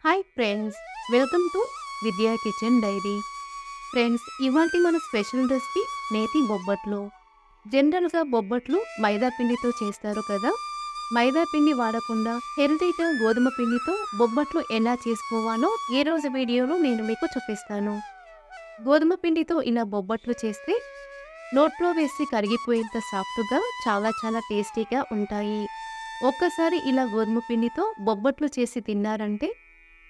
Hi friends, welcome to విద్యా kitchen dairy. Friends, ఇవాల్టి మన స్పెషల్ రెసిపీ నేతి బొబ్బట్లు. జనరల్గా బొబ్బట్లు మైదా పిండితో చేస్తారు కదా. మైదా పిండి వాడకుండా హెల్తీగా గోధుమ పిండితో బొబ్బట్లు ఎలా చేసుకోవాలో ఈ రోజు వీడియోలో నేను మీకు చూపిస్తాను. గోధుమ పిండితో ఇలా బొబ్బట్లు చేస్తే నోట్లో వేసి కరిగిపోయేంత సాఫ్ట్గా చాలా టేస్టీగా ఉంటాయి. ఒక్కసారి ఇలా గోధుమ పిండితో బొబ్బట్లు చేసి తిన్నారంటే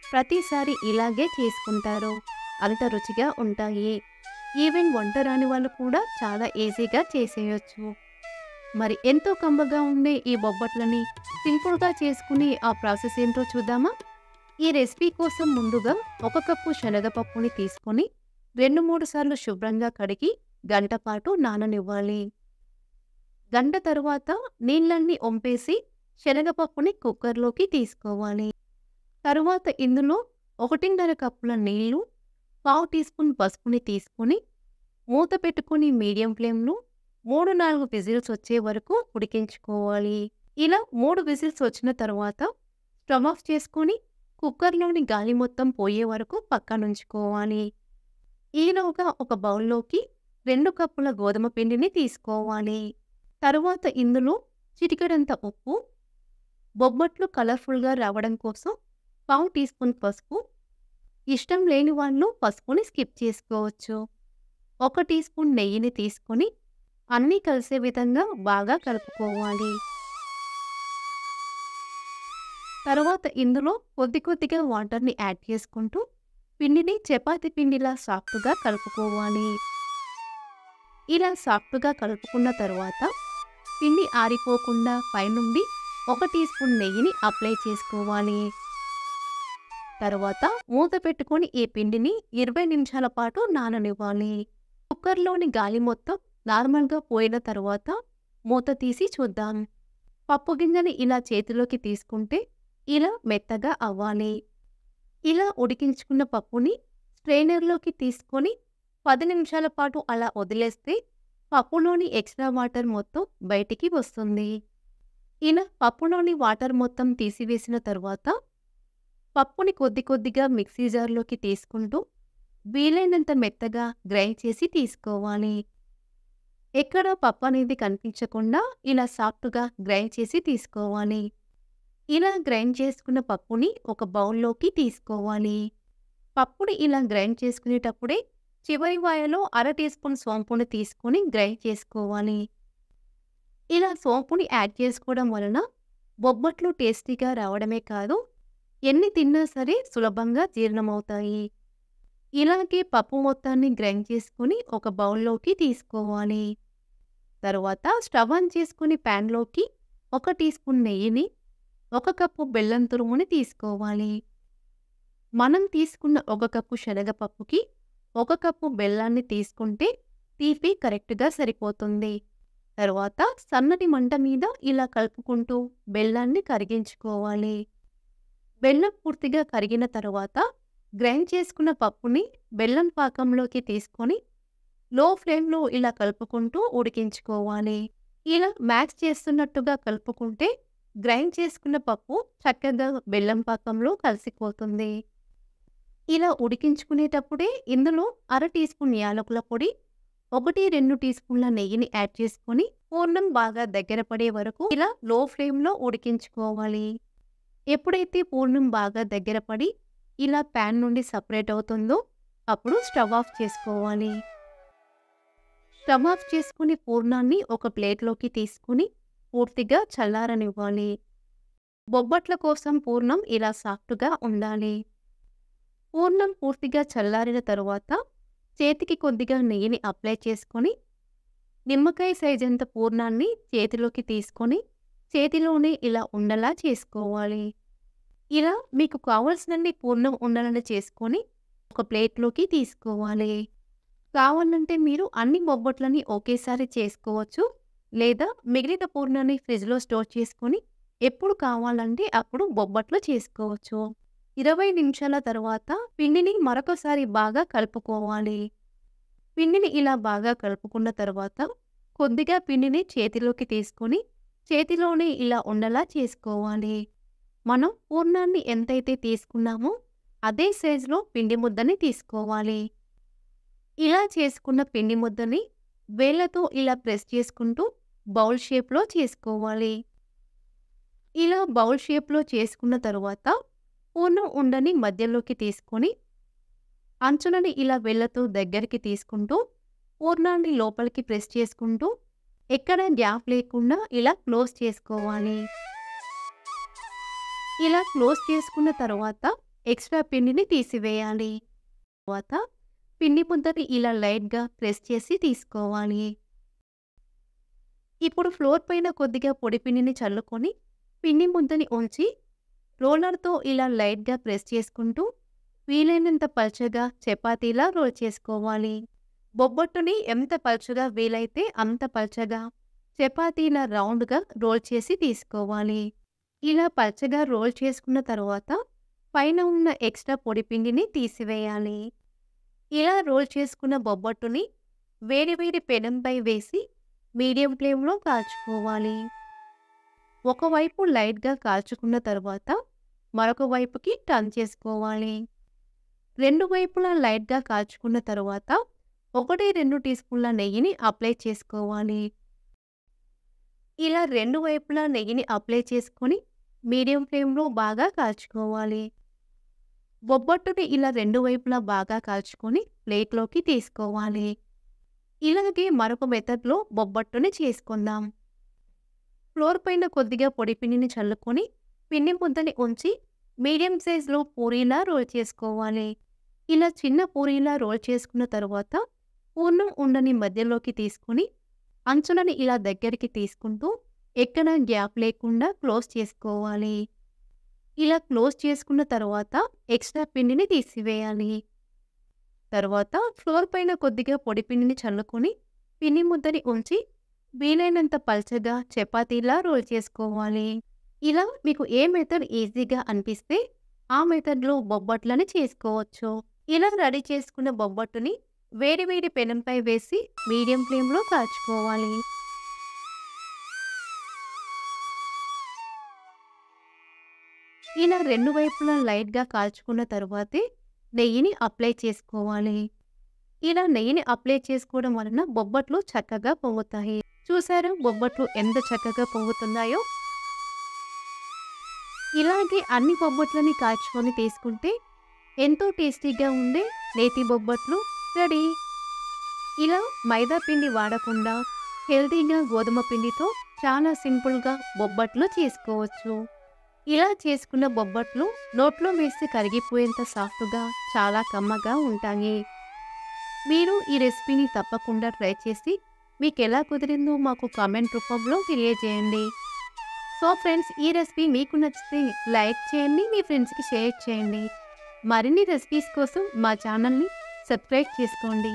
ప్రతిసారి ఇలాగే చేసుకుంటారు. అంత రుచిగా ఉంటాయి. ఈవెన్ వంట రాని వాళ్ళు కూడా చాలా ఈజీగా చేసేయచ్చు. మరి ఎంతో కమ్మగా ఉండే ఈ బొబ్బట్లని సింపుల్గా చేసుకుని ఆ ప్రాసెస్ ఏంటో చూద్దామా? ఈ రెసిపీ కోసం ముందుగా 1 కప్పు శనగపప్పుని తీసుకొని 2-3 సార్లు శుభ్రంగా కడిగి గంట పాటు నాననివ్వాలి. గంట తరువాత నీళ్ళన్నీ ఒంపేసి శనగపప్పుని కుక్కర్లోకి తీసుకోవాలి. తరువాత ఇందులో 1.5 కప్పుల నీళ్లు, 1/2 టీ స్పూన్ పసుపుని తీసుకొని మూత పెట్టుకుని మీడియం ఫ్లేమ్లో 3-4 విజిల్స్ వచ్చే వరకు ఉడికించుకోవాలి. ఇలా 3 విజిల్స్ వచ్చిన తర్వాత స్టవ్ ఆఫ్ చేసుకొని కుక్కర్లోని గాలి మొత్తం పోయే వరకు పక్కనుంచుకోవాలి. ఈలోగా ఒక బౌల్లోకి 2 కప్పుల గోధుమ పిండిని తీసుకోవాలి. తరువాత ఇందులో చిటికెడంత ఉప్పు, బొబ్బట్లు కలర్ఫుల్గా రావడం కోసం 1/2 టీ స్పూన్ పసుపు, ఇష్టం లేని వాళ్ళు పసుపుని స్కిప్ చేసుకోవచ్చు. 1 టీ స్పూన్ నెయ్యిని తీసుకొని అన్నీ కలిసే విధంగా బాగా కలుపుకోవాలి. తర్వాత ఇందులో కొద్దిగా వాటర్ని యాడ్ చేసుకుంటూ పిండిని చపాతీ పిండిలా సాఫ్ట్గా కలుపుకోవాలి. ఇలా సాఫ్ట్గా కలుపుకున్న తర్వాత పిండి ఆరిపోకుండా పైనుండి 1 టీ స్పూన్ నెయ్యిని అప్లై చేసుకోవాలి. తర్వాత మూత పెట్టుకొని ఈ పిండిని 20 నిమిషాల పాటు నాననివ్వాలి. కుక్కర్లోని గాలి మొత్తం నార్మల్గా పోయిన తర్వాత మూత తీసి చూద్దాం. పప్పు గింజని ఇలా చేతిలోకి తీసుకుంటే ఇలా మెత్తగా అవ్వాలి. ఇలా ఉడికించుకున్న పప్పుని స్ట్రెయినర్లోకి తీసుకొని 10 నిమిషాల పాటు అలా వదిలేస్తే పప్పులోని ఎక్స్ట్రా వాటర్ మొత్తం బయటికి వస్తుంది. ఇలా పప్పులోని వాటర్ మొత్తం తీసివేసిన తర్వాత పప్పుని కొద్దిగా మిక్సీ జార్లోకి తీసుకుంటూ వీలైనంత మెత్తగా గ్రైండ్ చేసి తీసుకోవాలి. ఎక్కడ పప్పు అనేది కనిపించకుండా ఇలా సాఫ్ట్గా గ్రైండ్ చేసి తీసుకోవాలి. ఇలా గ్రైండ్ చేసుకున్న పప్పుని ఒక బౌల్లోకి తీసుకోవాలి. పప్పుని ఇలా గ్రైండ్ చేసుకునేటప్పుడే చివరి వాయలో 1/2 టీ స్పూన్ సోంపుని తీసుకొని గ్రైండ్ చేసుకోవాలి. ఇలా సోంపుని యాడ్ చేసుకోవడం వలన బొబ్బట్లు టేస్టీగా రావడమే కాదు, ఎన్ని తిన్నా సరే సులభంగా జీర్ణమవుతాయి. ఇలాగే పప్పు మొత్తాన్ని గ్రైండ్ చేసుకుని ఒక బౌల్లోకి తీసుకోవాలి. తరువాత స్టవ్ ఆన్ చేసుకుని ప్యాన్లోకి 1 టీ స్పూన్ నెయ్యిని, 1 కప్పు బెల్లం తురుముని తీసుకోవాలి. మనం తీసుకున్న 1 కప్పు శనగపప్పుకి 1 కప్పు బెల్లాన్ని తీసుకుంటే తీపి కరెక్ట్గా సరిపోతుంది. తరువాత సన్నటి మంట మీద ఇలా కలుపుకుంటూ బెల్లాన్ని కరిగించుకోవాలి. బెల్లం పూర్తిగా కరిగిన తరువాత గ్రైండ్ చేసుకున్న పప్పుని బెల్లం పాకంలోకి తీసుకొని లో ఫ్లేమ్లో ఇలా కలుపుకుంటూ ఉడికించుకోవాలి. ఇలా మ్యాష్ చేస్తున్నట్టుగా కలుపుకుంటే గ్రైండ్ చేసుకున్న పప్పు చక్కగా బెల్లం పాకంలో కలిసిపోతుంది. ఇలా ఉడికించుకునేటప్పుడే ఇందులో 1/2 టీ స్పూన్ యాలకుల పొడి, 1-2 టీ స్పూన్ల నెయ్యిని యాడ్ చేసుకొని పూర్ణం బాగా దగ్గర పడే వరకు ఇలా లో ఫ్లేమ్లో ఉడికించుకోవాలి. ఎప్పుడైతే పూర్ణం బాగా దగ్గర పడి ఇలా ప్యాన్ నుండి సపరేట్ అవుతుందో అప్పుడు స్టవ్ ఆఫ్ చేసుకోవాలి. స్టవ్ ఆఫ్ చేసుకుని పూర్ణాన్ని ఒక ప్లేట్లోకి తీసుకుని పూర్తిగా చల్లారనివ్వాలి. బొబ్బట్ల కోసం పూర్ణం ఇలా సాఫ్ట్గా ఉండాలి. పూర్ణం పూర్తిగా చల్లారిన తరువాత చేతికి కొద్దిగా నెయ్యిని అప్లై చేసుకొని నిమ్మకాయ సైజంత పూర్ణాన్ని చేతిలోకి తీసుకొని చేతిలోనే ఇలా ఉండలా చేసుకోవాలి. ఇలా మీకు కావలసినన్ని పూర్ణం ఉండలని చేసుకొని ఒక ప్లేట్లోకి తీసుకోవాలి. కావాలంటే మీరు అన్ని బొబ్బట్లని ఒకేసారి చేసుకోవచ్చు, లేదా మిగిలిన పూర్ణాన్ని ఫ్రిడ్జ్లో స్టోర్ చేసుకొని ఎప్పుడు కావాలంటే అప్పుడు బొబ్బట్లు చేసుకోవచ్చు. 20 నిమిషాల తర్వాత పిండిని మరొకసారి బాగా కలుపుకోవాలి. పిండిని ఇలా బాగా కలుపుకున్న తర్వాత కొద్దిగా పిండిని చేతిలోకి తీసుకొని చేతిలోనే ఇలా ఉండలా చేసుకోవాలి. మనం పూర్ణాన్ని ఎంతైతే తీసుకున్నామో అదే సైజులో పిండి ముద్దని తీసుకోవాలి. ఇలా చేసుకున్న పిండి ముద్దని వేళ్ళతో ఇలా ప్రెస్ చేసుకుంటూ బౌల్ షేప్‌లో చేసుకోవాలి. ఇలా బౌల్ షేప్‌లో చేసుకున్న తరువాత పూర్ణం ఉండని మధ్యలోకి తీసుకొని అంచులని ఇలా వేళ్ళతో దగ్గరికి తీసుకుంటూ పూర్ణాన్ని లోపలికి ప్రెస్ చేసుకుంటూ ఎక్కడ గ్యాప్ లేకుండా ఇలా క్లోజ్ చేసుకోవాలి. ఇలా క్లోజ్ చేసుకున్న తర్వాత ఎక్స్ట్రా పిండిని తీసివేయాలి. తర్వాత పిండి ముద్దని ఇలా లైట్‌గా ప్రెస్ చేసి తీసుకోవాలి. ఇప్పుడు ఫ్లోర్ పైన కొద్దిగా పొడి పిండిని చల్లుకొని పిండి ముద్దని ఉంచి రోలర్‌తో ఇలా లైట్‌గా ప్రెస్ చేసుకుంటూ వీలైనంత పల్చగా చపాతీలా రోల్ చేసుకోవాలి. బొబ్బట్టుని ఎంత పల్చగా వీలైతే అంత పల్చగా చపాతీలా రౌండ్‌గా రోల్ చేసి తీసుకోవాలి. ఇలా పల్చగా రోల్ చేసుకున్న తర్వాత పైన ఉన్న ఎక్స్ట్రా పొడి పిండిని తీసివేయాలి. ఇలా రోల్ చేసుకున్న బొబ్బట్టుని వేడి వేడి పెనంపై వేసి మీడియం ఫ్లేమ్‌లో కాల్చుకోవాలి. ఒకవైపు లైట్‌గా కాల్చుకున్న తర్వాత మరొక వైపుకి టర్న్ చేసుకోవాలి. రెండు వైపులా లైట్‌గా కాల్చుకున్న తర్వాత 1, 2 టీ స్పూన్ల నెయ్యిని అప్లై చేసుకోవాలి. ఇలా రెండు వైపులా నెయ్యిని అప్లై చేసుకొని మీడియం ఫ్లేమ్‌లో బాగా కాల్చుకోవాలి. బొబ్బట్టుని ఇలా రెండు వైపులా బాగా కాల్చుకొని ప్లేట్‌లోకి తీసుకోవాలి. ఇలాగే మరొక మెథడ్‌లో బొబ్బట్టుని చేసుకుందాం. ఫ్లోర్ పైన కొద్దిగా పొడి పిండిని చల్లుకొని పిండి ముద్దని ఉంచి మీడియం సైజులో పూరీలా రోల్ చేసుకోవాలి. ఇలా చిన్న పూరీలా రోల్ చేసుకున్న తరువాత పూర్ణం ఉండని మధ్యలోకి తీసుకొని అంచులని ఇలా దగ్గరికి తీసుకుంటూ ఎక్కడ గ్యాప్ లేకుండా క్లోజ్ చేసుకోవాలి. ఇలా క్లోజ్ చేసుకున్న తర్వాత ఎక్స్ట్రా పిండిని తీసివేయాలి. తర్వాత ఫ్లోర్ పైన కొద్దిగా పొడి పిండిని చల్లుకొని పిండి ముద్దని ఉంచి వీలైనంత పల్చగా చపాతీలా రోల్ చేసుకోవాలి. ఇలా మీకు ఏ మెథడ్ ఈజీగా అనిపిస్తే ఆ మెథడ్‌లో బొబ్బట్లని చేసుకోవచ్చు. ఇలా రెడీ చేసుకున్న బొబ్బట్టుని వేడి వేడి పెనంపై వేసి మీడియం ఫ్లేమ్‌లో కాల్చుకోవాలి. ఇలా రెండు వైపులా లైట్‌గా కాల్చుకున్న తరువాతే నెయ్యిని అప్లై చేసుకోవాలి. ఇలా నెయ్యిని అప్లై చేసుకోవడం వలన బొబ్బట్లు చక్కగా పొంగుతాయి. చూసారా బొబ్బట్లు ఎంత చక్కగా పొంగుతున్నాయో? ఇలాగే అన్ని బొబ్బట్లని కాల్చుకొని తీసుకుంటే ఎంతో టేస్టీగా ఉండే నేతి బొబ్బట్లు రెడీ. ఇలా మైదా పిండి వాడకుండా హెల్తీగా గోధుమ పిండితో చాలా సింపుల్‌గా బొబ్బట్లు చేసుకోవచ్చు. ఇలా చేసుకున్న బొబ్బట్లు నోట్లో వేసి కరిగిపోయేంత సాఫ్ట్‌గా చాలా కమ్మగా ఉంటాయి. మీరు ఈ రెసిపీని తప్పకుండా ట్రై చేసి మీకెలా కుదిరిందో మాకు కామెంట్ రూపంలో తెలియజేయండి. సో ఫ్రెండ్స్, ఈ రెసిపీ మీకు నచ్చితే లైక్ చేయండి, మీ ఫ్రెండ్స్‌కి షేర్ చేయండి. మరిన్ని రెసిపీస్ కోసం మా ఛానల్‌ని సబ్స్క్రైబ్ చేసుకోండి.